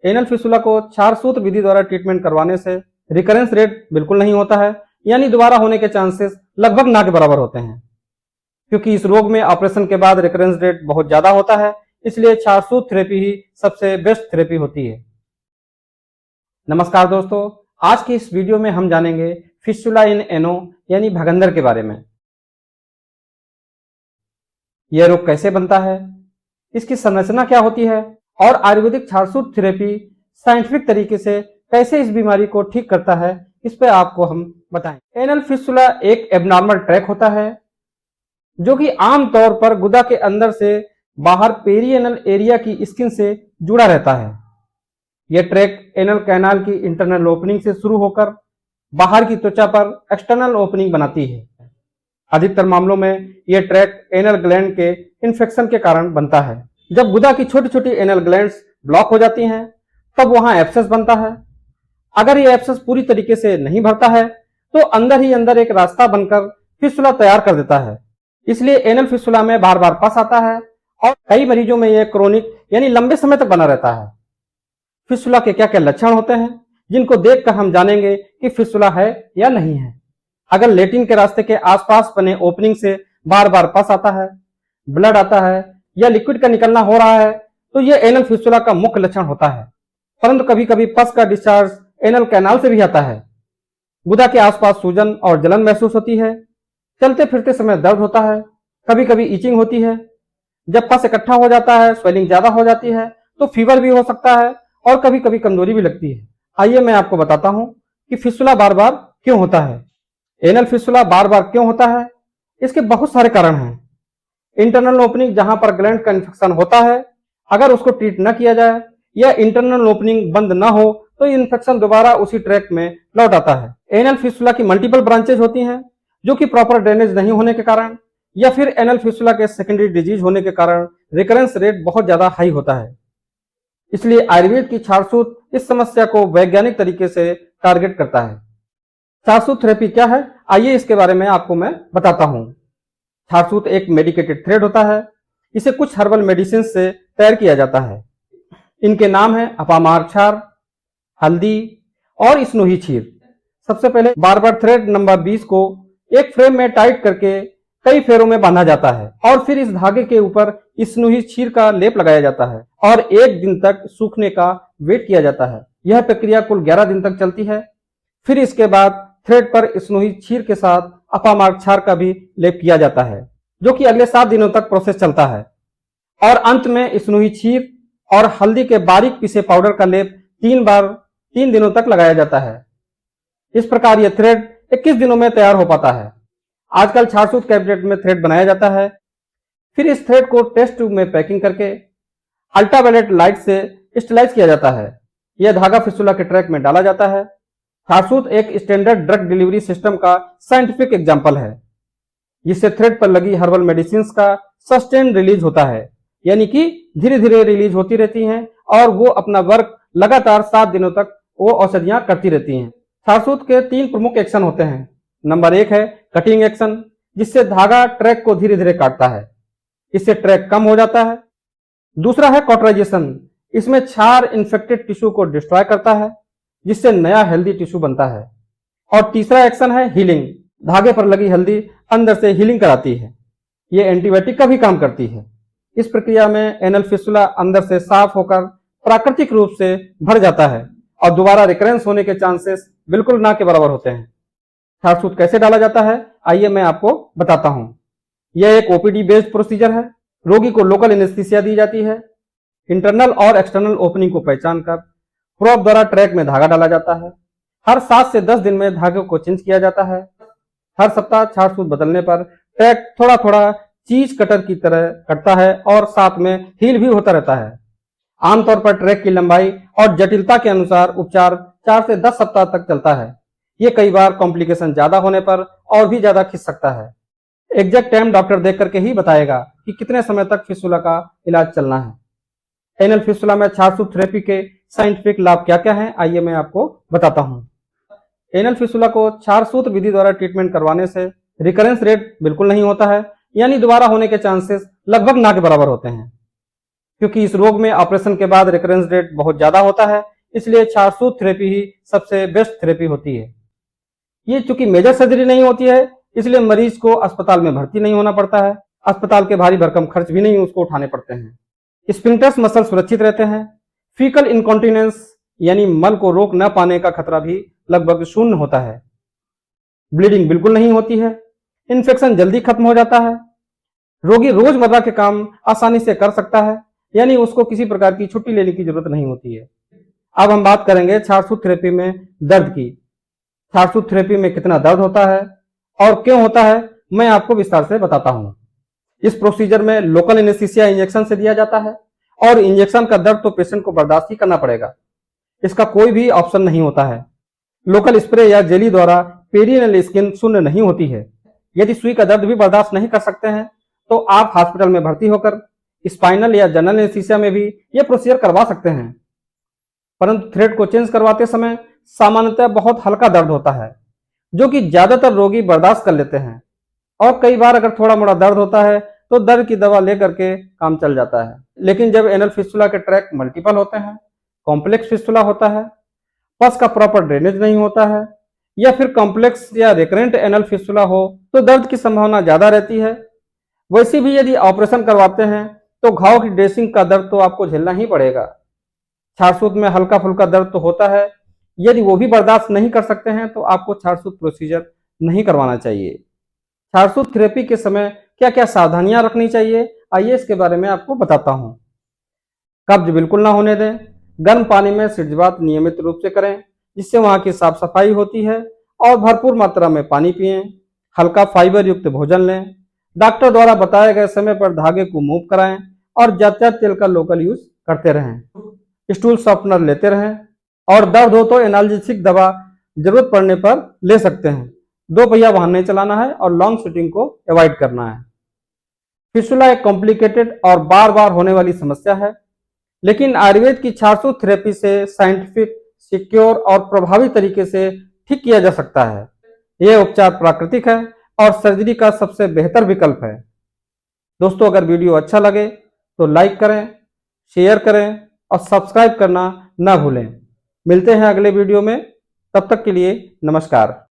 Anal fistula को क्षार सूत्र विधि द्वारा ट्रीटमेंट करवाने से रिकरेंस रेट बिल्कुल नहीं होता है, यानी दोबारा होने के चांसेस लगभग ना के बराबर होते हैं। क्योंकि इस रोग में ऑपरेशन के बाद रिकरेंस रेट बहुत ज्यादा होता है, इसलिए क्षार सूत्र थेरेपी ही सबसे बेस्ट थेरेपी होती है। नमस्कार दोस्तों, आज की इस वीडियो में हम जानेंगे फिस्टुला इन एनो यानी भगंदर के बारे में। यह रोग कैसे बनता है, इसकी संरचना क्या होती है और आयुर्वेदिक क्षार सूत्र थेरेपी साइंटिफिक तरीके से कैसे इस बीमारी को ठीक करता है, इस पर आपको हम बताएं। एनल फिस्टुला एक एबनॉर्मल ट्रैक होता है जो कि आमतौर पर गुदा के अंदर से बाहर पेरिएनल एरिया की स्किन से जुड़ा रहता है। यह ट्रैक एनल कैनाल की इंटरनल ओपनिंग से शुरू होकर बाहर की त्वचा पर एक्सटर्नल ओपनिंग बनाती है। अधिकतर मामलों में यह ट्रैक एनल ग्लैंड के इन्फेक्शन के कारण बनता है। जब गुदा की छोटी छोटी एनल ग्लैंड्स ब्लॉक हो जाती हैं, तब वहां एब्सेस बनता है। अगर यह एब्सेस पूरी तरीके से नहीं भरता है तो अंदर ही अंदर एक रास्ता बनकर फिस्टुला तैयार कर देता है। इसलिए एनल फिस्टुला में बार बार पस आता है और कई मरीजों में यह क्रोनिक यानी लंबे समय तक बना रहता है। फिस्टुला के क्या क्या लक्षण होते हैं जिनको देखकर हम जानेंगे कि फिस्टुला है या नहीं है। अगर लेट्रिन के रास्ते के आसपास बने ओपनिंग से बार बार पस आता है, ब्लड आता है या लिक्विड का निकलना हो रहा है तो यह एनल फिस्टुला का मुख्य लक्षण होता है। परंतु कभी कभी पस का डिस्चार्ज एनल कैनाल से भी आता है। गुदा के आसपास सूजन और जलन महसूस होती है। चलते फिरते समय दर्द होता है। कभी कभी इचिंग होती है। जब पस इकट्ठा हो जाता है, स्वेलिंग ज्यादा हो जाती है तो फीवर भी हो सकता है और कभी कभी कमजोरी भी लगती है। आइए मैं आपको बताता हूं कि फिस्टुला बार बार क्यों होता है। एनल फिस्टुला बार बार क्यों होता है, इसके बहुत सारे कारण हैं। इंटरनल ओपनिंग जहां पर ग्लैंड का इन्फेक्शन होता है, अगर उसको ट्रीट न किया जाए या इंटरनल ओपनिंग बंद न हो तो इन्फेक्शन दोबारा उसी ट्रैक में लौट आता है। एनल फिस्टुला की मल्टीपल ब्रांचेज होती हैं जो कि प्रॉपर ड्रेनेज नहीं होने के कारण या फिर एनल फिस्टुला के सेकेंडरी डिजीज होने के कारण रिकरेंस रेट बहुत ज्यादा हाई होता है। इसलिए आयुर्वेद की क्षार सूत्र इस समस्या को वैज्ञानिक तरीके से टारगेट करता है। क्षार सूत्र थेरेपी क्या है, आइए इसके बारे में आपको मैं बताता हूं। क्षार सूत्र एक मेडिकेटेड थ्रेड होता है। इसे कुछ हर्बल मेडिसिन से तैयार किया जाता है। इनके नाम है अपामार क्षार, हल्दी और स्नोही क्षीर। सबसे पहले बार्बर थ्रेड नंबर 20 को एक फ्रेम में टाइट करके कई फेरों में बांधा जाता है और फिर इस धागे के ऊपर स्नोही क्षीर का लेप लगाया जाता है और 1 दिन तक सूखने का वेट किया जाता है। यह प्रक्रिया कुल 11 दिन तक चलती है। फिर इसके बाद थ्रेड पर स्नोही क्षीर के साथ अपामार क्षार का भी लेप किया जाता है, जो कि अगले 7 दिनों तक प्रोसेस चलता है। और अंत में स्नोही क्षीर और हल्दी के बारीक पीसे पाउडर का लेप 3 बार 3 दिनों तक लगाया जाता है। इस प्रकार यह थ्रेड 21 दिनों में तैयार हो पाता है। आजकल क्षार सूत्र कैबिनेट में थ्रेड बनाया जाता है। फिर इस थ्रेड को टेस्ट ट्यूब में पैकिंग करके अल्ट्रावायलेट लाइट से स्टेलाइज किया जाता है। यह धागा फिस्टुला के ट्रैक में डाला जाता है। क्षार सूत्र एक स्टैंडर्ड ड्रग डिलीवरी सिस्टम का साइंटिफिक एग्जाम्पल है, जिससे थ्रेड पर लगी हर्बल मेडिसिन का सस्टेन रिलीज होता है, यानी कि धीरे धीरे रिलीज होती रहती हैं और वो अपना वर्क लगातार 7 दिनों तक वो औषधियां करती रहती हैं। क्षार सूत्र के 3 प्रमुख एक्शन होते हैं। नंबर 1 है कटिंग एक्शन, जिससे धागा ट्रैक को धीरे धीरे काटता है। इससे ट्रैक कम हो जाता है। दूसरा है कॉटराइजेशन। इसमें क्षार इन्फेक्टेड टिश्यू को डिस्ट्रॉय करता है, जिससे नया हेल्दी टिश्यू बनता है। और तीसरा एक्शन है हीलिंग। धागे पर लगी हल्दी अंदर से हीलिंग कराती है। ये एंटीबायोटिक का भी काम करती है। इस प्रक्रिया में एनल फिस्टुला अंदर से साफ होकर प्राकृतिक रूप से भर जाता है और दोबारा रिकरेंस होने के चांसेस बिल्कुल ना के बराबर होते हैं। क्षार सूत्र कैसे डाला जाता है, आइए मैं आपको बताता हूं। यह एक ओपीडी बेस्ड प्रोसीजर है। रोगी को लोकल एनेस्थीसिया दी जाती है। इंटरनल और एक्सटर्नल ओपनिंग को पहचान कर प्रोब द्वारा ट्रैक में धागा डाला जाता है। हर 7 से 10 दिन में धागे को चेंज किया जाता है। हर सप्ताह क्षार सूत्र बदलने पर ट्रैक थोड़ा थोड़ा चीज कटर की तरह कटता है और साथ में हील भी होता रहता है। आमतौर पर ट्रैक की लंबाई और जटिलता के अनुसार उपचार 4 से 10 सप्ताह तक चलता है। ये कई बार कॉम्प्लिकेशन ज्यादा होने पर और भी ज्यादा खिंच सकता है। एग्जैक्ट टाइम डॉक्टर देख करके ही बताएगा कि कितने समय तक फिस्टुला का इलाज चलना है। एनल फिस्टुला में क्षार सूत्र थेरेपी के साइंटिफिक लाभ क्या क्या हैं, आइए मैं आपको बताता हूं। एनल फिस्टुला को क्षार सूत्र विधि द्वारा ट्रीटमेंट करवाने से रिकरेंस रेट बिल्कुल नहीं होता है, यानी दोबारा होने के चांसेस लगभग ना के बराबर होते हैं। क्योंकि इस रोग में ऑपरेशन के बाद रिकरेंस रेट बहुत ज्यादा होता है, इसलिए छारसूत थेरेपी ही सबसे बेस्ट थेरेपी होती है। ये चूंकि मेजर सर्जरी नहीं होती है, इसलिए मरीज को अस्पताल में भर्ती नहीं होना पड़ता है, अस्पताल के भारी भरकम खर्च भी नहीं उसको उठाने पड़ते हैं। स्फिंक्टर्स मसल सुरक्षित रहते हैं। फीकल इनकॉन्टिनेंस यानी मल को रोक न पाने का खतरा भी लगभग शून्य होता है। ब्लीडिंग बिल्कुल नहीं होती है। इन्फेक्शन जल्दी खत्म हो जाता है। रोगी रोजमर्रा के काम आसानी से कर सकता है, यानी उसको किसी प्रकार की छुट्टी लेने की जरूरत नहीं होती है। अब हम बात करेंगे छारसूत थेरेपी में दर्द की। छारसूत थेरेपी में कितना दर्द होता है और क्यों होता है, मैं आपको विस्तार से बताता हूं। इस प्रोसीजर में लोकल एनेस्थीसिया इंजेक्शन से दिया जाता है और इंजेक्शन का दर्द तो पेशेंट को बर्दाश्त ही करना पड़ेगा, इसका कोई भी ऑप्शन नहीं होता है। लोकल स्प्रे या जेली द्वारा पेरिनेल स्किन शून्य नहीं होती है। यदि सुई का दर्द भी बर्दाश्त नहीं कर सकते हैं तो आप हॉस्पिटल में भर्ती होकर स्पाइनल या जनरल एनेस्थीसिया में भी यह प्रोसीजर करवा सकते हैं। परंतु थ्रेड को चेंज करवाते समय सामान्यतः बहुत हल्का दर्द होता है, जो कि ज्यादातर रोगी बर्दाश्त कर लेते हैं, और कई बार अगर थोड़ा मोड़ा दर्द होता है तो दर्द की दवा लेकर के काम चल जाता है। लेकिन जब एनल फिस्टुला के ट्रैक मल्टीपल होते हैं, कॉम्प्लेक्स फिस्टुला होता है, पस का प्रॉपर ड्रेनेज नहीं होता है, या फिर कॉम्प्लेक्स या रिकरेंट एनल फिस्टुला हो, तो दर्द की संभावना ज्यादा रहती है। वैसे भी यदि ऑपरेशन करवाते हैं तो घाव की ड्रेसिंग का दर्द तो आपको झेलना ही पड़ेगा। छारसूत में हल्का फुल्का दर्द तो होता है, यदि वो भी बर्दाश्त नहीं कर सकते हैं तो आपको छारसूत प्रोसीजर नहीं करवाना चाहिए। छारसूत थेरेपी के समय क्या क्या सावधानियां रखनी चाहिए, आइए इसके बारे में आपको बताता हूं। कब्ज बिल्कुल ना होने दें। गर्म पानी में सिरजवात नियमित रूप से करें, जिससे वहां की साफ सफाई होती है, और भरपूर मात्रा में पानी पिएं। हल्का फाइबर युक्त भोजन लें। डॉक्टर द्वारा बताए गए समय पर धागे को मूव कराएं और ज्यादा तेल का लोकल यूज करते रहें। स्टूल सॉफ्टनर लेते रहें, और दर्द हो तो एनाल्जेसिक दवा जरूरत पड़ने पर ले सकते हैं। 2 पहिया वाहन नहीं चलाना है और लॉन्ग सिटिंग को अवॉइड करना है। फिस्टुला एक कॉम्प्लिकेटेड और बार बार होने वाली समस्या है, लेकिन आयुर्वेद की छारसूत थेरेपी से साइंटिफिक, सिक्योर और प्रभावी तरीके से ठीक किया जा सकता है। यह उपचार प्राकृतिक है और सर्जरी का सबसे बेहतर विकल्प है। दोस्तों, अगर वीडियो अच्छा लगे तो लाइक करें, शेयर करें और सब्सक्राइब करना ना भूलें। मिलते हैं अगले वीडियो में, तब तक के लिए नमस्कार।